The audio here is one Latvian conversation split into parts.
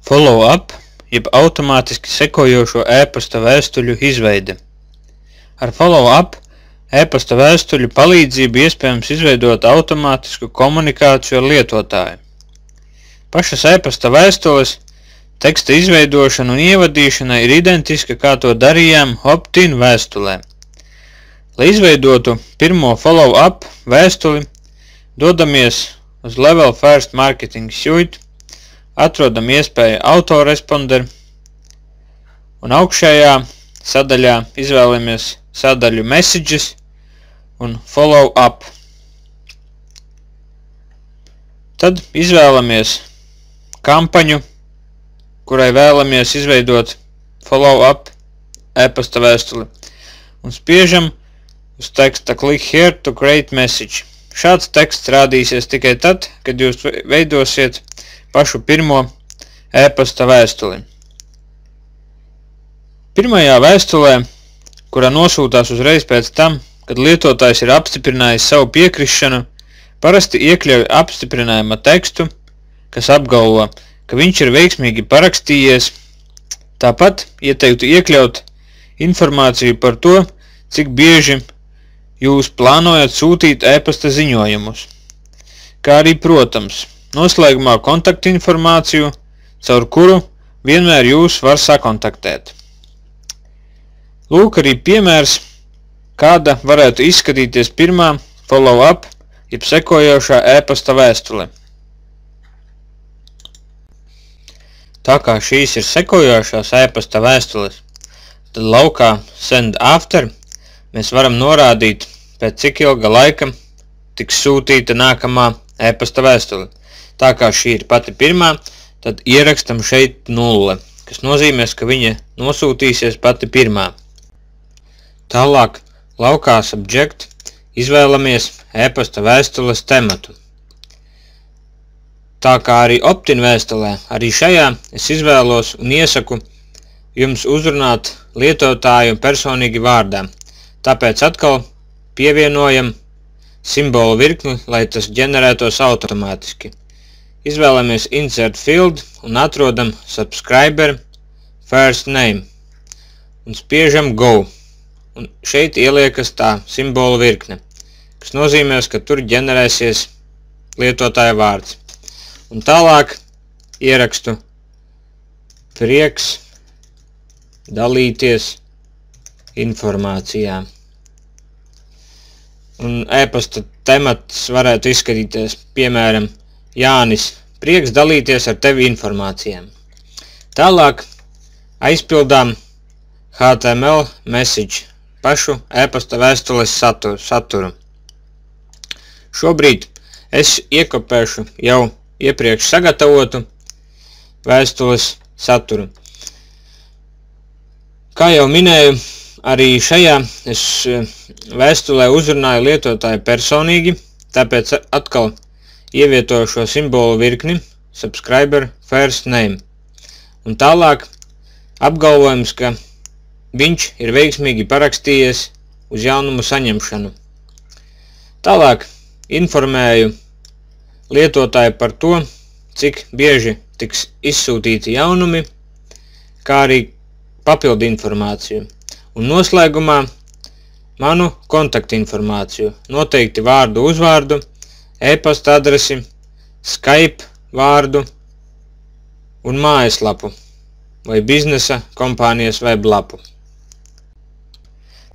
Follow-up, jeb automātiski sekojošo ēpasta vēstuļu izveide. Ar follow-up ēpasta vēstuļu palīdzību iespējams izveidot automātisku komunikāciju ar lietotāju. Pašas ēpasta vēstules, teksta izveidošana un ievadīšana ir identiska, kā to darījām opt-in vēstulē. Lai izveidotu pirmo follow-up vēstuli, dodamies uz Level First Marketing Suite, atrodam iespēju autoresponder un augšējā sadaļā izvēlamies sadaļu Messages un Follow-up. Tad izvēlamies kampaņu, kurai vēlamies izveidot follow-up ēpasta vēstuli un spiežam uz teksta Click here to create message. Šāds teksts rādīsies tikai tad, kad jūs veidosiet pašu pirmo ēpasta vēstuli. Pirmajā vēstulē, kurā nosūtās uzreiz pēc tam, kad lietotājs ir apstiprinājis savu piekrišanu, parasti iekļauj apstiprinājuma tekstu, kas apgalvo, ka viņš ir veiksmīgi parakstījies. Tāpat ieteiktu iekļaut informāciju par to, cik bieži jūs plānojat sūtīt ēpasta ziņojumus, kā arī, protams, noslēgumā kontaktinformāciju, caur kuru vienmēr jūs var sakontaktēt. Lūk arī piemērs, kāda varētu izskatīties pirmā follow-up, jeb sekojošā ēpasta vēstule. Tā kā šīs ir sekojošās ēpasta vēstules, tad laukā Send After mēs varam norādīt, pēc cik ilga laika tiks sūtīta nākamā ēpasta vēstule. Tā kā šī ir pati pirmā, tad ierakstam šeit 0, kas nozīmēs, ka viņa nosūtīsies pati pirmā. Tālāk laukā Subject izvēlamies ēpasta vēstules tematu. Tā kā arī opt-in vēstulē, arī šajā es izvēlos un iesaku jums uzrunāt lietotāju personīgi vārdā. Tāpēc atkal pievienojam simbolu virkni, lai tas ģenerētos automātiski. Izvēlamies Insert Field un atrodam Subscriber First Name un spiežam Go. Un šeit ieliekas tā simbolu virkne, kas nozīmēs, ka tur ģenerēsies lietotāja vārds. Un tālāk ierakstu prieks dalīties informācijā. Un ēpasta temats varētu izskatīties, piemēram, Jānis, prieks dalīties ar tevi informācijām. Tālāk aizpildām HTML message, pašu ēpasta vēstules saturu. Šobrīd es iekopēšu jau iepriekš sagatavotu vēstules saturu. Kā jau minēju, arī šajā es vēstulē uzrunāju lietotāju personīgi, tāpēc atkal ievietoju šo simbolu virkni Subscriber First Name. Un tālāk apgalvojums, ka viņš ir veiksmīgi parakstījies uz jaunumu saņemšanu. Tālāk informēju lietotāju par to, cik bieži tiks izsūtīti jaunumi, kā arī papildu informāciju. Un noslēgumā manu kontaktinformāciju, noteikti vārdu uzvārdu, ēpasta adresi, Skype vārdu un mājaslapu vai biznesa kompānijas weblapu.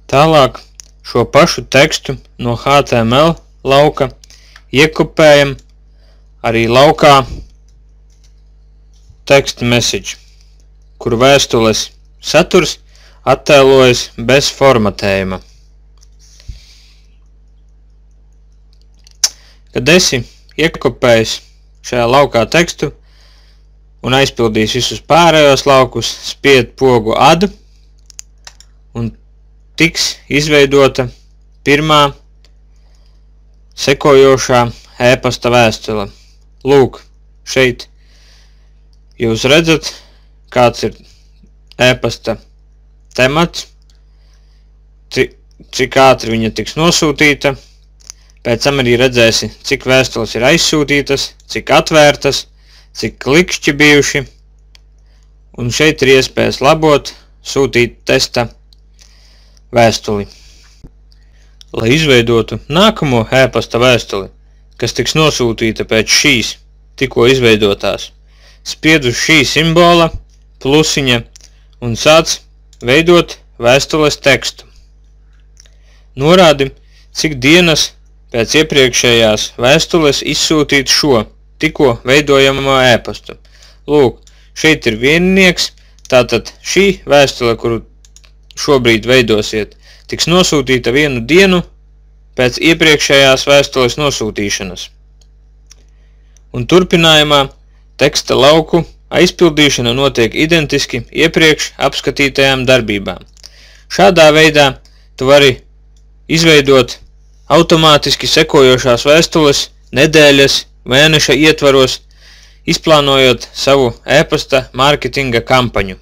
Tālāk šo pašu tekstu no HTML lauka iekopējam arī laukā text message, kur vēstules saturs attēlojas bez formatējuma. Kad esi iekopējis šajā laukā tekstu un aizpildījis visus pārējos laukus, spied pogu Add un tiks izveidota pirmā sekojošā ēpasta vēstule. Lūk, šeit jūs redzat, kāds ir ēpasta temats, cik ātri viņa tiks nosūtīta, pēc tam arī redzēsi, cik vēstules ir aizsūtītas, cik atvērtas, cik klikšķi bijuši un šeit ir iespējas labot, sūtīt testa vēstuli. Lai izveidotu nākamo e-pasta vēstuli, kas tiks nosūtīta pēc šīs tikko izveidotās, spied uz šī simbola, plusiņa un sāc veidot vēstules tekstu. Norādi, cik dienas pēc iepriekšējās vēstules izsūtīt šo tikko veidojamo e-pastu. Lūk, šeit ir viennieks, tātad šī vēstule, kuru šobrīd veidosiet, tiks nosūtīta 1 dienu pēc iepriekšējās vēstules nosūtīšanas. Un turpinājumā teksta lauku aizpildīšana notiek identiski iepriekš apskatītajām darbībām. Šādā veidā tu vari izveidot automātiski sekojošās vēstules nedēļas, mēneša ietvaros, izplānojot savu e-pasta mārketinga kampaņu.